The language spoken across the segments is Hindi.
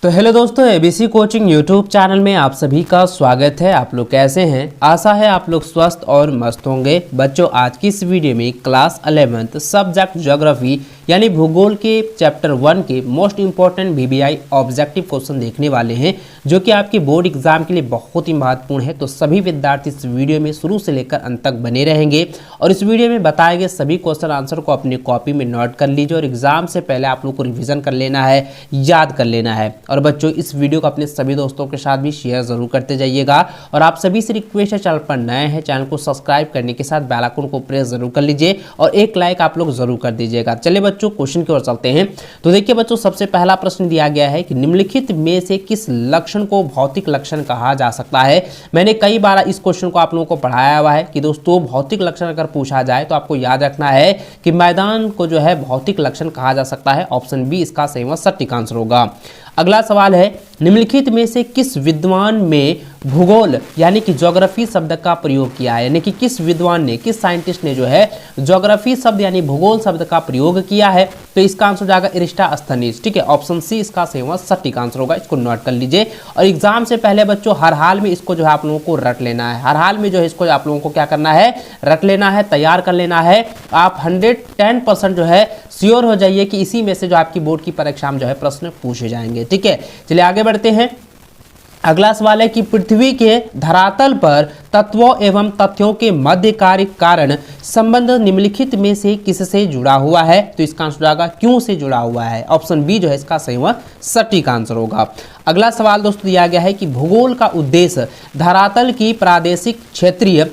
तो हेलो दोस्तों, एबीसी कोचिंग यूट्यूब चैनल में आप सभी का स्वागत है। आप लोग कैसे हैं? आशा है आप लोग स्वस्थ और मस्त होंगे। बच्चों, आज की इस वीडियो में क्लास 11th सब्जेक्ट ज्योग्राफी यानी भूगोल के चैप्टर 1 के most important VBI objective question देखने वाले हैं, जो कि आपके बोर्ड एग्जाम के लिए बहुत ही महत्वपूर्ण है। तो सभी विद्यार्थी इस वीडियो में शुरू से लेकर अंत तक बने रहेंगे और इस वीडियो में बताए गए सभी क्वेश्चन आंसर को अपनी कॉपी में नोट कर लीजिए और एग्जाम से पहले आप लोग को रिविजन कर लेना है, याद कर लेना है। और बच्चों, इस वीडियो को अपने सभी दोस्तों के साथ भी शेयर जरूर करते जाइएगा और आप सभी से रिक्वेस्ट है, चैनल पर नए हैं चैनल को सब्सक्राइब करने के साथ बेल आइकन को प्रेस जरूर कर लीजिए और एक लाइक आप लोग जरूर कर दीजिएगा। चलिए बच्चों, क्वेश्चन की ओर चलते हैं। तो देखिए बच्चों, सबसे पहला प्रश्न दिया गया है कि निम्नलिखित में से किस लक्षण को भौतिक लक्षण कहा जा सकता है। मैंने कई बार इस क्वेश्चन को आप लोगों को पढ़ाया हुआ है कि दोस्तों, भौतिक लक्षण अगर पूछा जाए तो आपको याद रखना है कि मैदान को जो है भौतिक लक्षण कहा जा सकता है। ऑप्शन बी इसका सही व सटीक आंसर होगा। अगला सवाल है, निम्नलिखित में से किस विद्वान में भूगोल यानी कि ज्योग्राफी शब्द का प्रयोग किया है। यानी कि किस विद्वान ने, किस साइंटिस्ट ने जो है ज्योग्राफी शब्द यानी भूगोल शब्द का प्रयोग किया है। तो इसका आंसर जाएगा एरिस्टोस्थेनीज। ठीक है, ऑप्शन सी इसका सही व सटीक आंसर होगा। इसको नोट कर लीजिए और एग्जाम से पहले बच्चों हर हाल में इसको जो है आप लोगों को रट लेना है। हर हाल में जो है इसको आप लोगों को क्या करना है, रट लेना है, तैयार कर लेना है। आप 110% जो है श्योर हो जाइए कि इसी में से जो आपकी बोर्ड की परीक्षा में जो है प्रश्न पूछे जाएंगे। ठीक है, चलिए आगे बढ़ते हैं। अगला सवाल है कि पृथ्वी के धरातल पर तत्वों एवं तथ्यों के मध्य कार्य कारण संबंध निम्नलिखित में से किससे जुड़ा हुआ है। तो इसका आंसर होगा क्यों से जुड़ा हुआ है। ऑप्शन बी जो है इसका सही व सटीक आंसर होगा। अगला सवाल दोस्तों दिया गया है कि भूगोल का उद्देश्य धरातल की प्रादेशिक क्षेत्रीय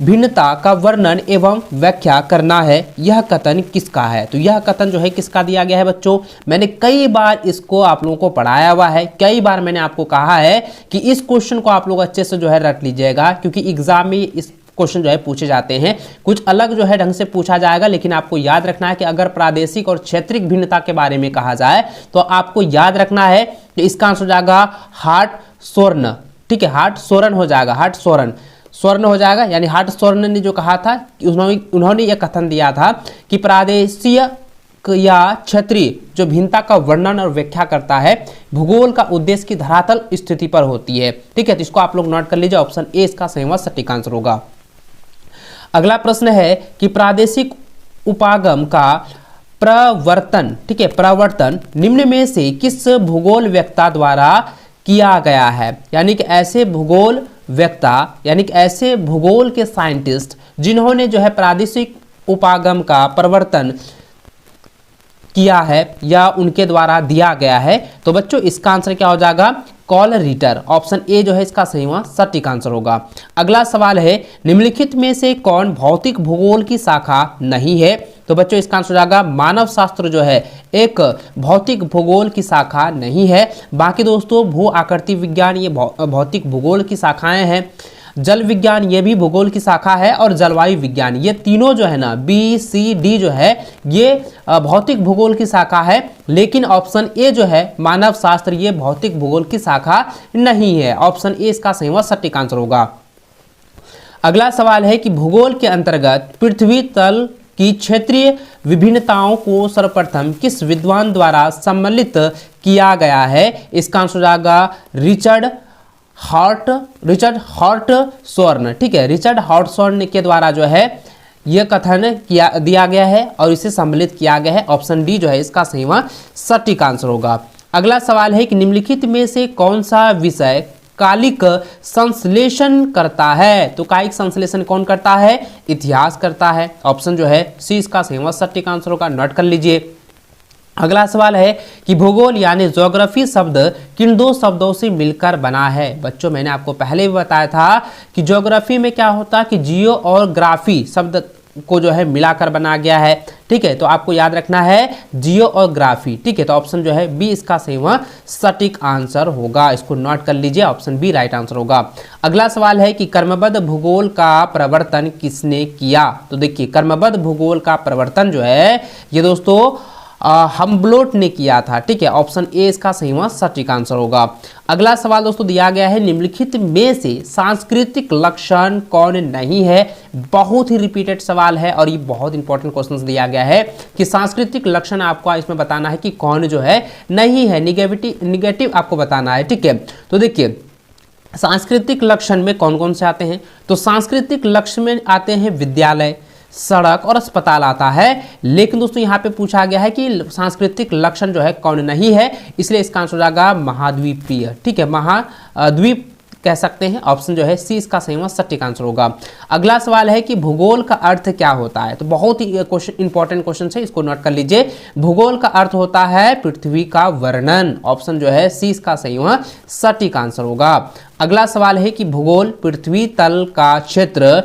भिन्नता का वर्णन एवं व्याख्या करना है। यह कथन किसका है। तो यह कथन जो है किसका दिया गया है बच्चों। मैंने कई बार इसको आप लोगों को पढ़ाया हुआ है, कई बार मैंने आपको कहा है कि इस क्वेश्चन को आप लोग अच्छे से जो है रट लीजिएगा, क्योंकि एग्जाम में इस क्वेश्चन जो है पूछे जाते हैं। कुछ अलग जो है ढंग से पूछा जाएगा, लेकिन आपको याद रखना है कि अगर प्रादेशिक और क्षेत्रीय भिन्नता के बारे में कहा जाए तो आपको याद रखना है कि इसका आंसर हो जाएगा हार्ट सोर्न। ठीक है, हार्ट सोरन हो जाएगा, हार्ट सोरन स्वर्ण हो जाएगा। यानी हार्ट सोर्न ने जो कहा था कि उन्होंने यह कथन दिया था कि प्रादेशीय या क्षेत्रीय जो भिन्नता का वर्णन और व्याख्या करता है, भूगोल का उद्देश्य की धरातल स्थिति पर होती है। ठीक है, तो इसको आप लोग नोट कर लीजिए। ऑप्शन ए इसका सही व सटीक आंसर होगा। अगला प्रश्न है कि प्रादेशिक उपागम का प्रवर्तन, ठीक है, प्रवर्तन निम्न में से किस भूगोल वेत्ता द्वारा किया गया है। यानी कि ऐसे भूगोल वेत्ता यानी कि ऐसे भूगोल के साइंटिस्ट जिन्होंने जो है प्रादेशिक उपागम का प्रवर्तन किया है या उनके द्वारा दिया गया है। तो बच्चों इसका आंसर क्या हो जाएगा, कॉल रिटर। ऑप्शन ए जो है इसका सही व सटीक आंसर होगा। अगला सवाल है, निम्नलिखित में से कौन भौतिक भूगोल की शाखा नहीं है। तो बच्चों इसका आंसर हो जाएगा मानव शास्त्र जो है एक भौतिक भूगोल की शाखा नहीं है। बाकी दोस्तों भू आकृति विज्ञान ये भौतिक भूगोल की शाखाएं हैं, जल विज्ञान ये भी भूगोल की शाखा है और जलवायु विज्ञान ये तीनों जो है ना बी सी डी जो है ये भौतिक भूगोल की शाखा है। लेकिन ऑप्शन ए जो है मानव शास्त्र ये भौतिक भूगोल की शाखा नहीं है। ऑप्शन ए इसका सही व सटीक आंसर होगा। अगला सवाल है कि भूगोल के अंतर्गत पृथ्वी तल की क्षेत्रीय विभिन्नताओं को सर्वप्रथम किस विद्वान द्वारा सम्मिलित किया गया है। इसका आंसर जाएगा रिचर्ड हॉर्टसोर्न। ठीक है, रिचर्ड हॉर्टसोर्न के द्वारा जो है यह कथन दिया गया है और इसे सम्मिलित किया गया है। ऑप्शन डी जो है इसका सही व सटीक आंसर होगा। अगला सवाल है कि निम्नलिखित में से कौन सा विषय कालिक संश्लेषण करता है। तो कालिक संश्लेषण कौन करता है, इतिहास करता है। ऑप्शन जो है सी इसका सही व सटीक आंसर होगा, नोट कर लीजिए। अगला सवाल है कि भूगोल यानी ज्योग्राफी शब्द किन दो शब्दों से मिलकर बना है। बच्चों मैंने आपको पहले भी बताया था कि ज्योग्राफी में क्या होता है कि जियो और ग्राफी शब्द को जो है मिलाकर बना गया है। ठीक है, तो आपको याद रखना है जियो और ग्राफी। ठीक है, तो ऑप्शन जो है बी इसका सही व सटीक आंसर होगा। इसको नोट कर लीजिए, ऑप्शन बी राइट आंसर होगा। अगला सवाल है कि क्रमबद्ध भूगोल का प्रवर्तन किसने किया। तो देखिए क्रमबद्ध भूगोल का प्रवर्तन जो है ये दोस्तों हम्बलोट ने किया था। ठीक है, ऑप्शन ए इसका सही व सटीक आंसर होगा। अगला सवाल दोस्तों दिया गया है, निम्नलिखित में से सांस्कृतिक लक्षण कौन नहीं है। बहुत ही रिपीटेड सवाल है और ये बहुत इंपॉर्टेंट क्वेश्चन दिया गया है कि सांस्कृतिक लक्षण आपको इसमें बताना है कि कौन जो है नहीं है, निगेटिव आपको बताना है। ठीक है, तो देखिए सांस्कृतिक लक्षण में कौन कौन से आते हैं, तो सांस्कृतिक लक्षण में आते हैं विद्यालय, सड़क और अस्पताल आता है। लेकिन दोस्तों यहाँ पे पूछा गया है कि सांस्कृतिक लक्षण जो है कौन नहीं है, इसलिए इसका आंसर हो जाएगा महाद्वीपीय। ठीक है, महाद्वीप कह सकते हैं, ऑप्शन जो है सी इसका सही व सटीक आंसर होगा। अगला सवाल है कि भूगोल का अर्थ क्या होता है, तो बहुत ही इंपॉर्टेंट क्वेश्चन है, इसको नोट कर लीजिए। भूगोल का अर्थ होता है पृथ्वी का वर्णन, ऑप्शन जो है सी इसका सही व सटीक आंसर होगा। अगला सवाल है कि भूगोल पृथ्वी तल का क्षेत्र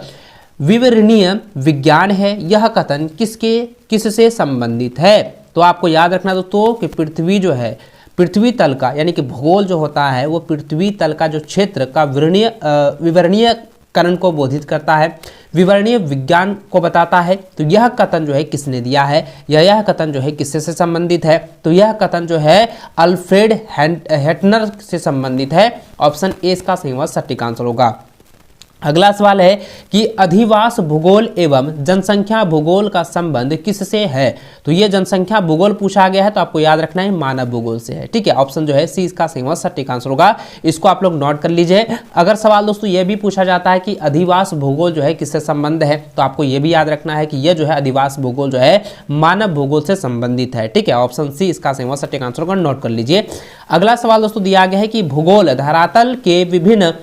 विवरणीय विज्ञान है, यह कथन किससे संबंधित है। तो आपको याद रखना दोस्तों कि पृथ्वी जो है पृथ्वी तल का यानी कि भूगोल जो होता है वो पृथ्वी तल का जो क्षेत्र का विवरणीयकरण को बोधित करता है, विवरणीय विज्ञान को बताता है। तो यह कथन जो है किसने दिया है या यह कथन जो है किससे से संबंधित है, तो यह कथन जो है अल्फ्रेड हेटनर से संबंधित है, ऑप्शन ए इसका सही व सटीक आंसर होगा। अगला सवाल है कि अधिवास भूगोल एवं जनसंख्या भूगोल का संबंध किससे है, तो ये जनसंख्या भूगोल पूछा गया है, तो आपको याद रखना है मानव भूगोल से है। ठीक है, ऑप्शन जो है सी इसका सही व सटीक आंसर होगा, इसको आप लोग नोट कर लीजिए। अगर सवाल दोस्तों ये भी पूछा जाता है कि अधिवास भूगोल जो है किससे संबंध है, तो आपको ये भी याद रखना है कि यह जो है अधिवास भूगोल जो है मानव भूगोल से संबंधित है। ठीक है, ऑप्शन सी इसका सही व सटीक आंसर होगा, नोट कर लीजिए। अगला सवाल दोस्तों दिया गया है कि भूगोल धरातल के विभिन्न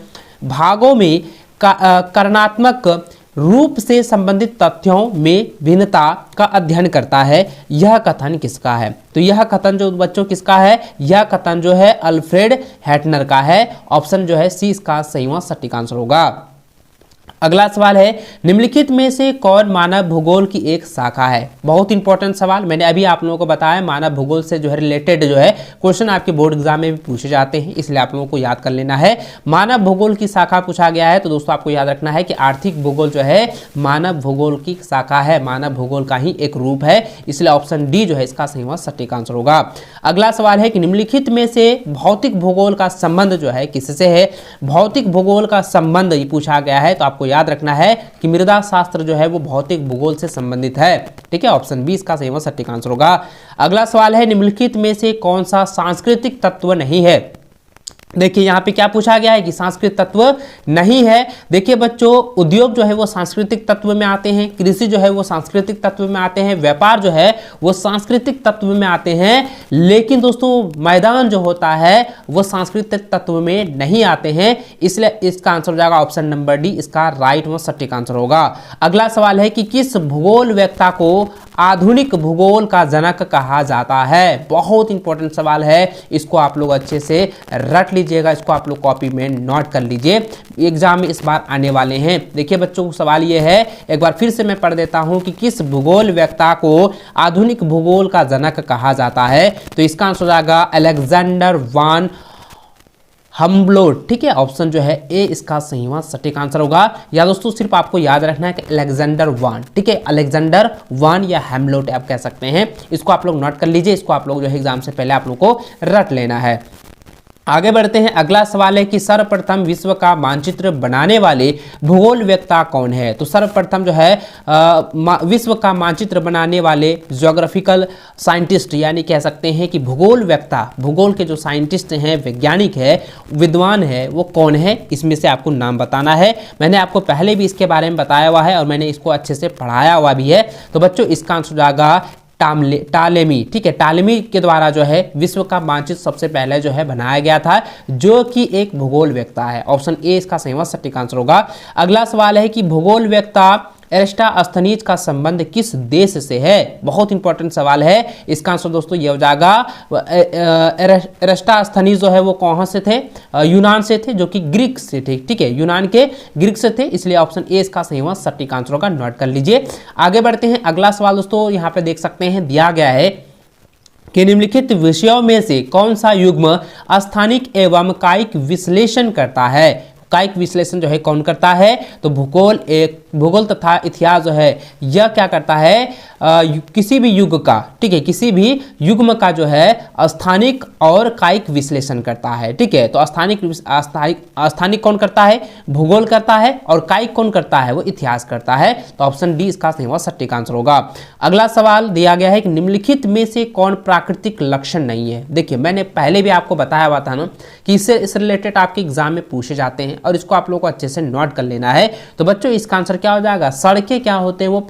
भागों में करणात्मक रूप से संबंधित तथ्यों में भिन्नता का अध्ययन करता है, यह कथन किसका है। तो यह कथन जो बच्चों किसका है, यह कथन जो है अल्फ्रेड हेटनर का है, ऑप्शन जो है सी इसका सही व सटीक आंसर होगा। अगला सवाल है, निम्नलिखित में से कौन मानव भूगोल की एक शाखा है। बहुत इंपॉर्टेंट सवाल, मैंने अभी आप लोगों को बताया मानव भूगोल से जो है रिलेटेड जो है क्वेश्चन आपके बोर्ड एग्जाम में भी पूछे जाते हैं, इसलिए आप लोगों को याद कर लेना है। मानव भूगोल की शाखा पूछा गया है, तो दोस्तों आपको याद रखना है कि आर्थिक भूगोल जो है मानव भूगोल की शाखा है, मानव भूगोल का ही एक रूप है, इसलिए ऑप्शन डी जो है इसका सही व सटीक आंसर होगा। अगला सवाल है कि निम्नलिखित में से भौतिक भूगोल का संबंध जो है किससे है। भौतिक भूगोल का संबंध ये पूछा गया है, तो आपको याद रखना है कि मृदा शास्त्र जो है वो भौतिक भूगोल से संबंधित है। ठीक है, ऑप्शन बी इसका सही व सटीक आंसर होगा। अगला सवाल है, निम्नलिखित में से कौन सा सांस्कृतिक तत्व नहीं है। देखिए यहाँ पे क्या पूछा गया है कि सांस्कृतिक तत्व नहीं है। देखिए बच्चों, उद्योग जो है वो सांस्कृतिक तत्व में आते हैं, कृषि जो है वो सांस्कृतिक तत्व में आते हैं, व्यापार जो है वो सांस्कृतिक तत्व में आते हैं, लेकिन दोस्तों मैदान जो होता है वो सांस्कृतिक तत्व में नहीं आते हैं, इसलिए इसका आंसर हो जाएगा ऑप्शन नंबर डी, इसका राइट व सटीक आंसर होगा। अगला सवाल है कि किस भूगोल वेत्ता को आधुनिक भूगोल का जनक कहा जाता है। बहुत इंपॉर्टेंट सवाल है, इसको आप लोग अच्छे से रट लीजिएगा, इसको आप लोग कॉपी में नोट कर लीजिए, एग्जाम में इस बार आने वाले हैं। देखिए बच्चों, सवाल ये है, एक बार फिर से मैं पढ़ देता हूं कि किस भूगोल वेत्ता को आधुनिक भूगोल का जनक कहा जाता है, तो इसका आंसर हो जाएगा अलेक्जेंडर वान हम्बलोट। ठीक है, ऑप्शन जो है ए इसका सही व सटीक आंसर होगा। या दोस्तों सिर्फ आपको याद रखना है कि अलेक्जेंडर वान, ठीक है, अलेक्जेंडर वान या हेमलोट आप कह सकते हैं, इसको आप लोग नोट कर लीजिए, इसको आप लोग जो है एग्जाम से पहले आप लोग को रट लेना है। आगे बढ़ते हैं। अगला सवाल है कि सर्वप्रथम विश्व का मानचित्र बनाने वाले भूगोल वेत्ता कौन है। तो सर्वप्रथम जो है विश्व का मानचित्र बनाने वाले ज्योग्राफिकल साइंटिस्ट यानी कह सकते हैं कि भूगोल वेत्ता, भूगोल के जो साइंटिस्ट हैं, वैज्ञानिक है, विद्वान है, वो कौन है, इसमें से आपको नाम बताना है। मैंने आपको पहले भी इसके बारे में बताया हुआ है और मैंने इसको अच्छे से पढ़ाया हुआ भी है। तो बच्चों इसका आंसर हो जाएगा टालेमी। ठीक है, टालेमी के द्वारा जो है विश्व का मानचित्र सबसे पहले जो है बनाया गया था, जो कि एक भूगोल वेत्ता है। ऑप्शन ए इसका सही व सटीक आंसर होगा। अगला सवाल है कि भूगोल वेत्ता एरेस्टोस्थनीज का संबंध किस देश से है। बहुत इंपॉर्टेंट सवाल है, इसका आंसर दोस्तों ये हो जाएगा एरेस्टोस्थनीज जो है वो कहाँ से थे, यूनान से थे, जो कि ग्रीक से थे। ठीक है, यूनान के ग्रीक से थे, इसलिए ऑप्शन ए इसका सही व सटीक आंसर होगा, नोट कर लीजिए। आगे बढ़ते हैं। अगला सवाल दोस्तों यहाँ पे देख सकते हैं, दिया गया है कि निम्नलिखित विषयों में से कौन सा युग्म स्थानिक एवं कायिक विश्लेषण करता है। कायिक विश्लेषण जो है कौन करता है, तो भूगोल तथा इतिहास जो है यह क्या करता है, किसी भी युग का, ठीक है, किसी भी युग्म का जो है स्थानिक और कायिक विश्लेषण करता है। ठीक है, तो स्थानिक कौन करता है? भूगोल करता है, और कायिक कौन करता है? वो इतिहास करता है। तो ऑप्शन डी इसका सही व सटीक आंसर होगा। अगला सवाल दिया गया है कि निम्नलिखित में से कौन प्राकृतिक लक्षण नहीं है। देखिए, मैंने पहले भी आपको बताया हुआ था ना कि इस रिलेटेड आपके एग्जाम में पूछे जाते हैं, और इसको आप लोगों को अच्छे से नोट कर लेना है। तो बच्चों, इसका आंसर क्या हो जाएगा? सड़कें क्या होते हैं? वो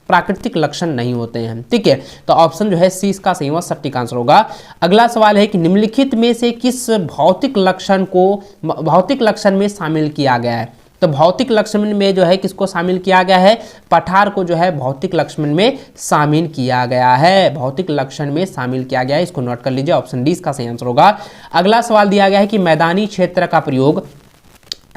प्राकृतिक लक्षण नहीं होते हैं। ठीक है, तो ऑप्शन जो है सी इसका सही व सटीक आंसर होगा। अगला सवाल है कि निम्नलिखित में से किस भौतिक लक्षण को भौतिक लक्षण में शामिल किया गया है? तो भौतिक लक्षण में जो है किसको शामिल किया गया है? पठार को जो है भौतिक लक्षण में शामिल किया गया है। भौतिक लक्षण में शामिल किया गया है, इसको नोट कर लीजिए। ऑप्शन डी इसका सही आंसर होगा। अगला सवाल दिया गया है कि मैदानी क्षेत्र का प्रयोग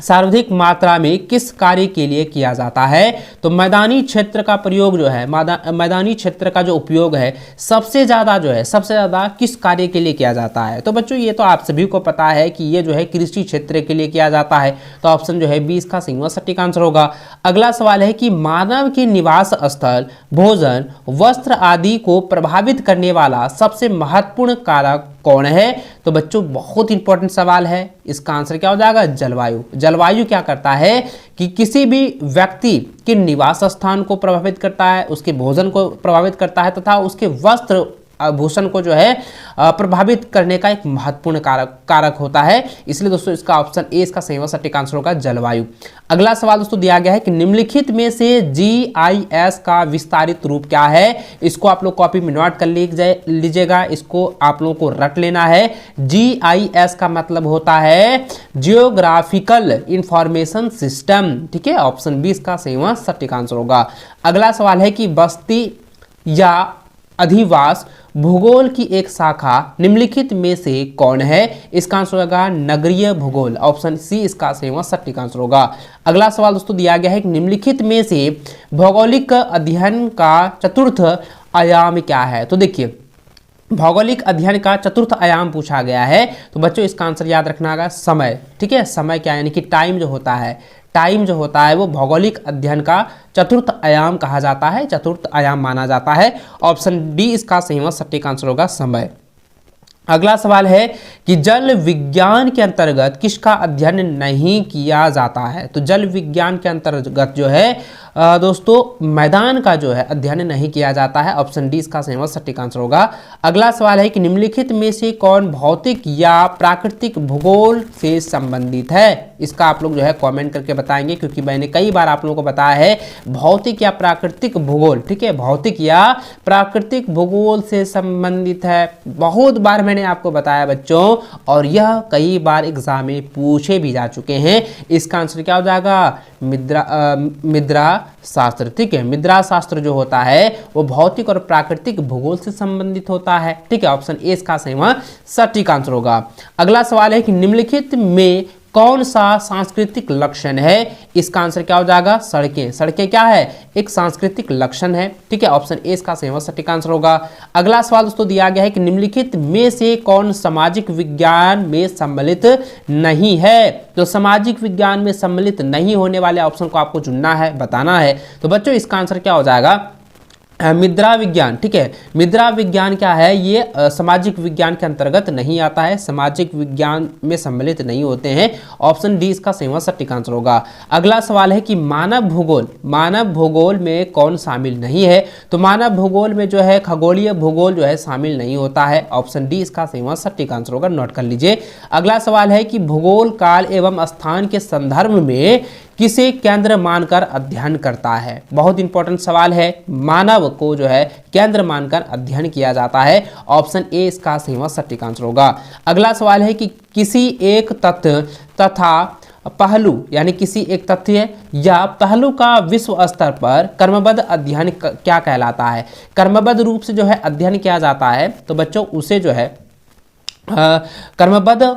सर्वाधिक मात्रा में किस कार्य के लिए किया जाता है? तो मैदानी क्षेत्र का प्रयोग जो है, मैदानी क्षेत्र का जो उपयोग है सबसे ज़्यादा किस कार्य के लिए किया जाता है? तो बच्चों, ये तो आप सभी को पता है कि ये जो है कृषि क्षेत्र के लिए किया जाता है। तो ऑप्शन जो है बी इसका सही व सटीक आंसर होगा। अगला सवाल है कि मानव के निवास स्थल, भोजन, वस्त्र आदि को प्रभावित करने वाला सबसे महत्वपूर्ण कारक कौन है? तो बच्चों, बहुत इंपॉर्टेंट सवाल है। इसका आंसर क्या हो जाएगा? जलवायु। जलवायु क्या करता है कि किसी भी व्यक्ति के निवास स्थान को प्रभावित करता है, उसके भोजन को प्रभावित करता है, तथा उसके वस्त्र आभूषण को जो है प्रभावित करने का एक महत्वपूर्ण कारक होता है। इसलिए दोस्तों, इसका ऑप्शन ए इसका सही व सटीक आंसर होगा, जलवायु। अगला सवाल दोस्तों दिया गया है कि निम्नलिखित में से GIS का विस्तारित रूप क्या है? इसको आप लोग कॉपी में नोट कर लीजिएगा, इसको आप लोगों को रट लेना है। GIS का मतलब होता है जियोग्राफिकल इंफॉर्मेशन सिस्टम। ठीक है, ऑप्शन बी इसका सही व सटीक आंसर होगा। अगला सवाल है कि बस्ती या अधिवास भूगोल की एक शाखा निम्नलिखित में से कौन है? इसका आंसर होगा नगरीय भूगोल। ऑप्शन सी इसका सही व सटीक आंसर होगा। अगला सवाल दोस्तों दिया गया है कि निम्नलिखित में से भौगोलिक अध्ययन का चतुर्थ आयाम क्या है? तो देखिए, भौगोलिक अध्ययन का चतुर्थ आयाम पूछा गया है। तो बच्चों, इसका आंसर याद रखना होगा समय। ठीक है, समय क्या यानी कि टाइम जो होता है वो भौगोलिक अध्ययन का चतुर्थ आयाम कहा जाता है, चतुर्थ आयाम माना जाता है। ऑप्शन डी इसका सही व सटीक आंसर होगा, समय। अगला सवाल है कि जल विज्ञान के अंतर्गत किसका अध्ययन नहीं किया जाता है? तो जल विज्ञान के अंतर्गत जो है दोस्तों मैदान का जो है अध्ययन नहीं किया जाता है। ऑप्शन डी इसका सही व सटीक आंसर होगा। अगला सवाल है कि निम्नलिखित में से कौन भौतिक या प्राकृतिक भूगोल से संबंधित है? इसका आप लोग जो है कमेंट करके बताएंगे, क्योंकि मैंने कई बार आप लोगों को बताया है भौतिक या प्राकृतिक भूगोल। ठीक है, भौतिक या प्राकृतिक भूगोल से संबंधित है, बहुत बार मैंने आपको बताया बच्चों, और यह कई बार एग्जाम में पूछे भी जा चुके हैं। इसका आंसर क्या हो जाएगा? मृदा शास्त्र। ठीक है, मृदा शास्त्र जो होता है वो भौतिक और प्राकृतिक भूगोल से संबंधित होता है। ठीक है, ऑप्शन ए इसका सही व सटीक आंसर होगा। अगला सवाल है कि निम्नलिखित में कौन सा सांस्कृतिक लक्षण है? इसका आंसर क्या हो जाएगा? सड़कें। सड़कें क्या है? एक सांस्कृतिक लक्षण है। ठीक है, ऑप्शन ए इसका सही व सटीक आंसर होगा। अगला सवाल दोस्तों दिया गया है कि निम्नलिखित में से कौन सामाजिक विज्ञान में सम्मिलित नहीं है? तो सामाजिक विज्ञान में सम्मिलित नहीं होने वाले ऑप्शन को आपको चुनना है, बताना है। तो बच्चों, इसका आंसर क्या हो जाएगा? मृदा विज्ञान। ठीक है, मृदा विज्ञान क्या है? ये सामाजिक विज्ञान के अंतर्गत नहीं आता है, सामाजिक विज्ञान में सम्मिलित नहीं होते हैं। ऑप्शन डी इसका सही व सटीक आंसर होगा। अगला सवाल है कि मानव भूगोल में कौन शामिल नहीं है? तो मानव भूगोल में जो है खगोलीय भूगोल जो है शामिल नहीं होता है। ऑप्शन डी इसका सही व सटीक आंसर होगा, नोट कर लीजिए। अगला सवाल है कि भूगोल काल एवं स्थान के संदर्भ में किसे केंद्र मानकर अध्ययन करता है? बहुत इंपॉर्टेंट सवाल है। मानव को जो है केंद्र मानकर अध्ययन किया जाता है। ऑप्शन ए इसका सही व सटीक आंसर होगा। अगला सवाल है कि किसी एक तथ्य तथा पहलू यानी किसी एक तथ्य या पहलू का विश्व स्तर पर क्रमबद्ध अध्ययन क्या कहलाता है? क्रमबद्ध रूप से जो है अध्ययन किया जाता है, तो बच्चों उसे जो है क्रमबद्ध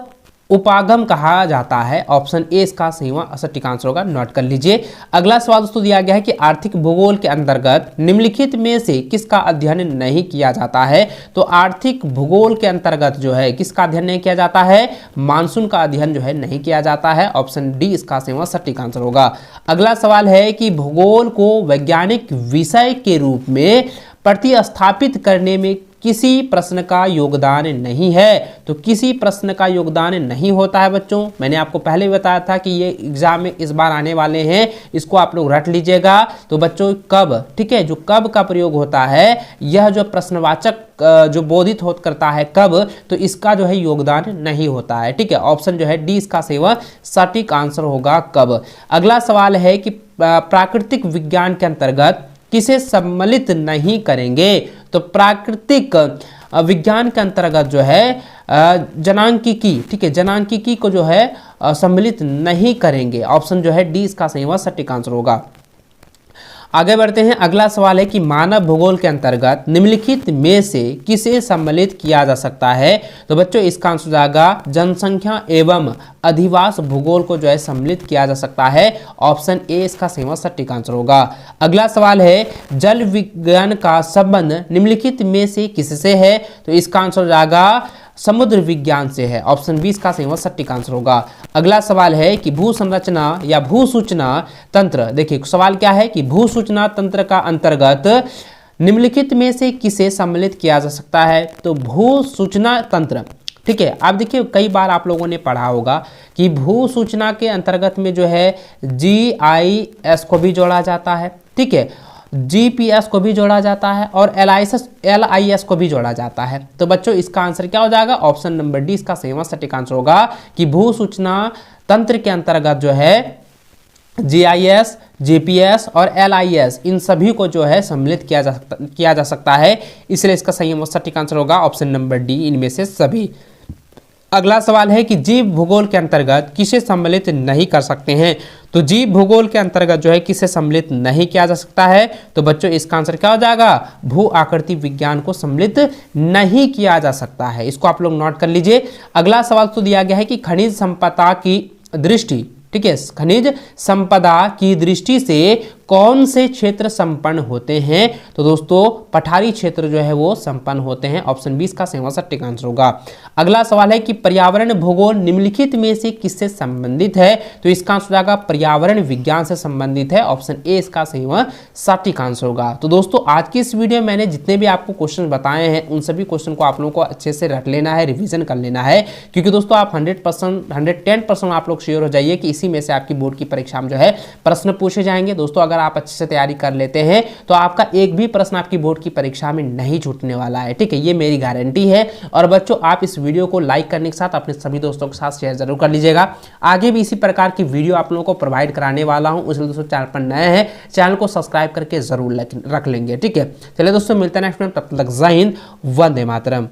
उपागम कहा जाता है। ऑप्शन ए इसका सही व सटीक आंसर होगा, नोट कर लीजिए। अगला सवाल दोस्तों दिया गया है कि आर्थिक भूगोल के अंतर्गत निम्नलिखित में से किसका अध्ययन नहीं किया जाता है? तो आर्थिक भूगोल के अंतर्गत जो है किसका अध्ययन नहीं किया जाता है? मानसून का अध्ययन जो है नहीं किया जाता है। ऑप्शन डी इसका सही व सटीक आंसर होगा। अगला सवाल है कि भूगोल को वैज्ञानिक विषय के रूप में प्रतिस्थापित करने में किसी प्रश्न का योगदान नहीं है। तो किसी प्रश्न का योगदान नहीं होता है बच्चों। मैंने आपको पहले बताया था कि ये एग्जाम में इस बार आने वाले हैं, इसको आप लोग रट लीजिएगा। तो बच्चों कब, ठीक है, जो कब का प्रयोग होता है, यह जो प्रश्नवाचक जो बोधित हो करता है कब, तो इसका जो है योगदान नहीं होता है। ठीक है, ऑप्शन जो है डी इसका सेवा सटीक आंसर होगा कब। अगला सवाल है कि प्राकृतिक विज्ञान के अंतर्गत किसे सम्मिलित नहीं करेंगे। तो प्राकृतिक विज्ञान के अंतर्गत जो है जनांकिकी, ठीक है, जनांकिकी को जो है सम्मिलित नहीं करेंगे। ऑप्शन जो है डी इसका सही व सटीक आंसर होगा। आगे बढ़ते हैं। अगला सवाल है कि मानव भूगोल के अंतर्गत निम्नलिखित में से किसे सम्मिलित किया जा सकता है। तो बच्चों इसका आंसर जाएगा जनसंख्या एवं अधिवास भूगोल को जो है सम्मिलित किया जा सकता है। ऑप्शन ए इसका सही व सटीक आंसर होगा। अगला सवाल है जल विज्ञान का संबंध निम्नलिखित में से किससे है। तो इसका आंसर जाएगा समुद्र विज्ञान से है। ऑप्शन बी इसका सही व सटीक आंसर होगा। अगला सवाल है कि भू संरचना या भू सूचना तंत्र, देखिए सवाल क्या है कि भू सूचना तंत्र का अंतर्गत निम्नलिखित में से किसे सम्मिलित किया जा सकता है। तो भू सूचना तंत्र, ठीक है, आप देखिए कई बार आप लोगों ने पढ़ा होगा कि भू सूचना के अंतर्गत में जो है GIS को भी जोड़ा जाता है, ठीक है, GPS को भी जोड़ा जाता है और LIS को भी जोड़ा जाता है। तो बच्चों इसका आंसर क्या हो जाएगा। ऑप्शन नंबर डी इसका सही व सटीक आंसर होगा कि भू सूचना तंत्र के अंतर्गत जो है GIS, GPS और LIS इन सभी को जो है सम्मिलित किया जा सकता है, इसलिए इसका सही व सटीक आंसर होगा ऑप्शन नंबर डी, इनमें से सभी। अगला सवाल है कि जीव भूगोल के अंतर्गत किसे सम्मिलित नहीं कर सकते हैं। तो जीव भूगोल के अंतर्गत जो है किसे सम्मिलित नहीं किया जा सकता है। तो बच्चों इसका आंसर क्या हो जाएगा, भू आकृति विज्ञान को सम्मिलित नहीं किया जा सकता है। इसको आप लोग नोट कर लीजिए। अगला सवाल तो दिया गया है कि खनिज संपदा की दृष्टि, ठीक है, खनिज संपदा की दृष्टि से कौन से क्षेत्र संपन्न होते हैं। तो दोस्तों पठारी क्षेत्र जो है वो संपन्न होते हैं। ऑप्शन 20 का सही व सटीक आंसर होगा। अगला सवाल है कि पर्यावरण भूगोल निम्नलिखित में से किससे संबंधित है। तो इसका आंसर होगा पर्यावरण विज्ञान से संबंधित है। ऑप्शन ए इसका सही व सटीक आंसर होगा। तो दोस्तों आज की इस वीडियो में मैंने जितने भी आपको क्वेश्चन बताए हैं उन सभी क्वेश्चन को आप लोगों को अच्छे से रट लेना है, रिविजन कर लेना है, क्योंकि दोस्तों आप 110% आप लोग श्योर हो जाइए कि इसी में से आपकी बोर्ड की परीक्षा में जो है प्रश्न पूछे जाएंगे। दोस्तों अगर आप अच्छे से तैयारी कर लेते हैं तो आपका एक भी प्रश्न आपकी बोर्ड की परीक्षा में नहीं छूटने वाला है, ठीक है, ये मेरी गारंटी है। और बच्चों आप इस वीडियो को लाइक करने के साथ अपने सभी दोस्तों के साथ शेयर जरूर कर लीजिएगा। आगे भी इसी प्रकार की वीडियो आप लोगों को प्रोवाइड कराने वाला हूं, इसलिए दोस्तों चैनल पर नए हैं चैनल को सब्सक्राइब करके जरूर रख लेंगे, ठीक है। चलिए दोस्तों मिलते हैं नेक्स्ट में, तब तक जय हिंद, वंदे मातरम।